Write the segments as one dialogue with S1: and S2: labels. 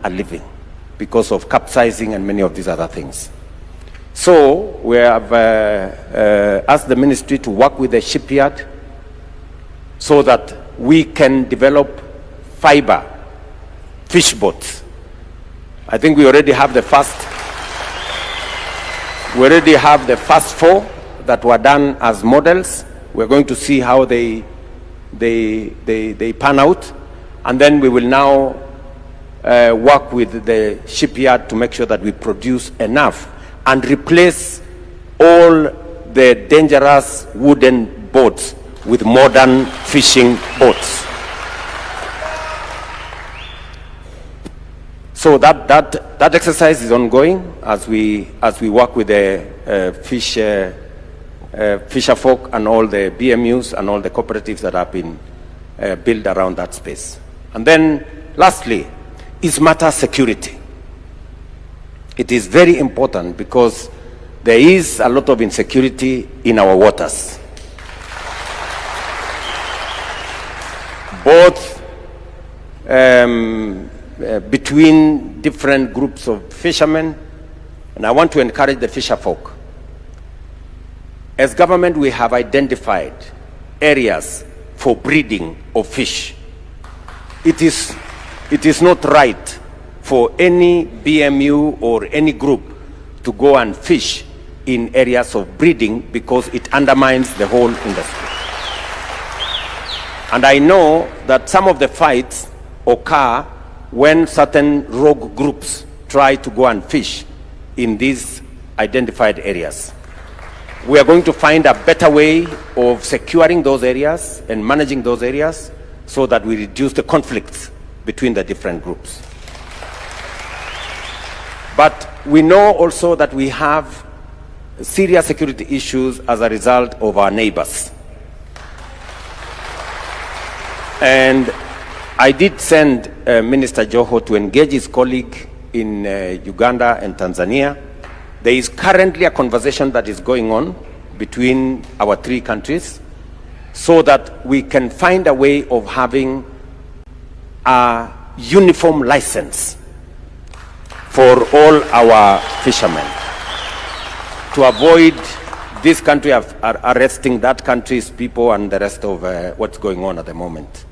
S1: a living because of capsizing and many of these other things. So we have asked the ministry to work with the shipyard so that we can develop fiber fish boats. I think we already have the first. We already have the first 4 that were done as models. We're going to see how they pan out, and then we will now work with the shipyard to make sure that we produce enough and replace all the dangerous wooden boats with modern fishing boats. So that exercise is ongoing as we work with the fisher folk and all the BMUs and all the cooperatives that have been built around that space. And then lastly is matter security. It is very important because there is a lot of insecurity in our waters. Both between different groups of fishermen, and I want to encourage the fisher folk. As government, we have identified areas for breeding of fish. It is not right for any BMU or any group to go and fish in areas of breeding because it undermines the whole industry. And I know that some of the fights occur when certain rogue groups try to go and fish in these identified areas. We are going to find a better way of securing those areas and managing those areas so that we reduce the conflicts between the different groups. But we know also that we have serious security issues as a result of our neighbors. And I did send Minister Joho to engage his colleague in Uganda and Tanzania. There is currently a conversation that is going on between our 3 countries so that we can find a way of having a uniform license for all our fishermen to avoid this country arresting that country's people and the rest of what's going on at the moment.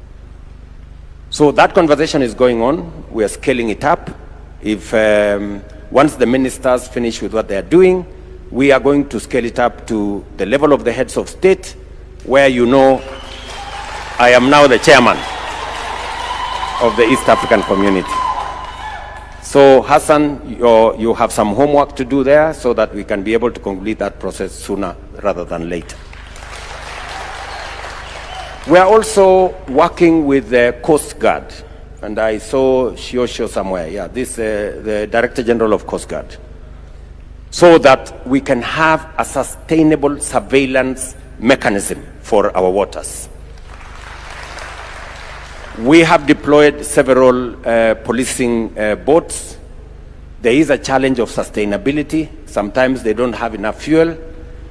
S1: So that conversation is going on. We are scaling it up. If once the ministers finish with what they are doing, we are going to scale it up to the level of the heads of state, where you know I am now the chairman of the East African community. So Hassan, you have some homework to do there so that we can be able to complete that process sooner rather than later. We are also working with the Coast Guard, and I saw Shiosho somewhere. Yeah, this the Director General of Coast Guard, so that we can have a sustainable surveillance mechanism for our waters. We have deployed several policing boats. There is a challenge of sustainability. Sometimes they don't have enough fuel.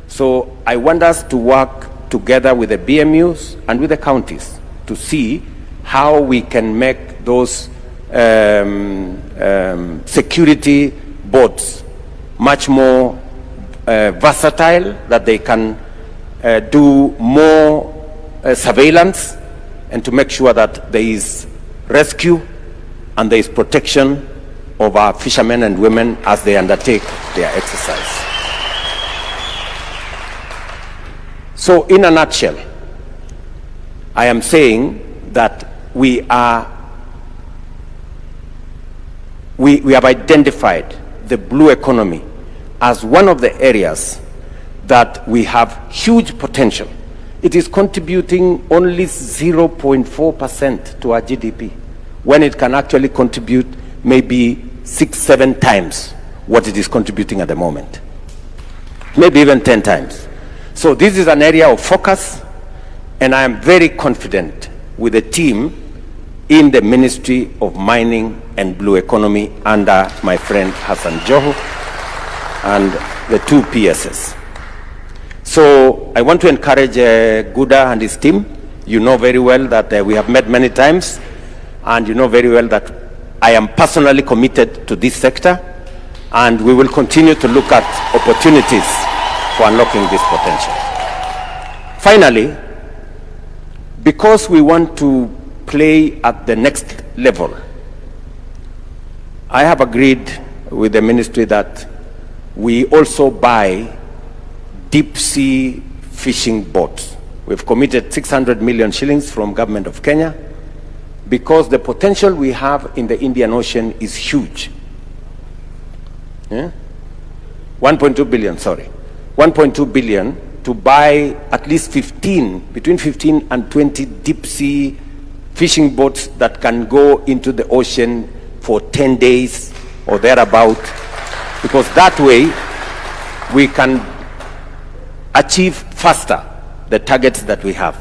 S1: So I want us to work together with the BMUs and with the counties to see how we can make those security boats much more versatile, that they can do more surveillance, and to make sure that there is rescue and there is protection of our fishermen and women as they undertake their exercise. So in a nutshell, I am saying that we have identified the blue economy as one of the areas that we have huge potential. It is contributing only 0.4% to our GDP, when it can actually contribute maybe 6-7 times what it is contributing at the moment, maybe even 10 times. So this is an area of focus, and I am very confident with the team in the Ministry of Mining and Blue Economy under my friend Hassan Joho and the 2 PSS. So I want to encourage Guda and his team. You know very well that we have met many times, and you know very well that I am personally committed to this sector, and we will continue to look at opportunities for unlocking this potential. Finally, because we want to play at the next level, I have agreed with the ministry that we also buy deep sea fishing boats. We've committed 600 million shillings from government of Kenya because the potential we have in the Indian Ocean is huge. 1.2 billion, sorry. 1.2 billion to buy at least 15, between 15 and 20 deep sea fishing boats that can go into the ocean for 10 days or thereabout, because that way we can achieve faster the targets that we have.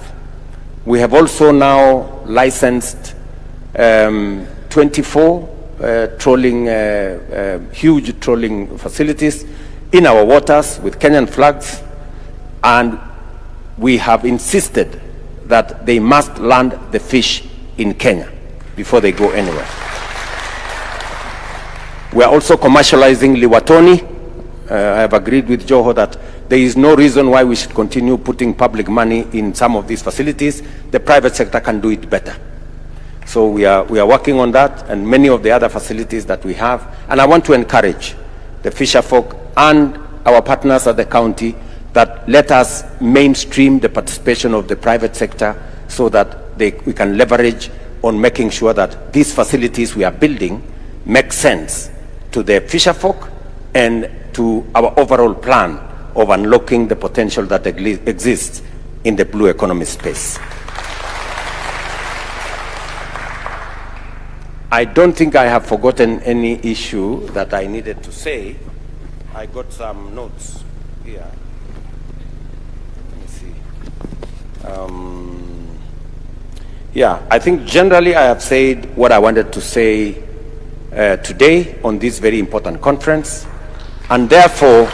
S1: We have also now licensed 24 huge trawling facilities in our waters with Kenyan flags, and we have insisted that they must land the fish in Kenya before they go anywhere. We are also commercializing liwatoni. I have agreed with Joho that there is no reason why we should continue putting public money in some of these facilities. The private sector can do it better. So we are working on that and many of the other facilities that we have. And I want to encourage the fisher folk and our partners at the county that let us mainstream the participation of the private sector so that we can leverage on making sure that these facilities we are building make sense to the fisher folk and to our overall plan of unlocking the potential that exists in the blue economy space. I don't think I have forgotten any issue that I needed to say. I got some notes here. Let me see. Yeah, I think generally I have said what I wanted to say today on this very important conference, and therefore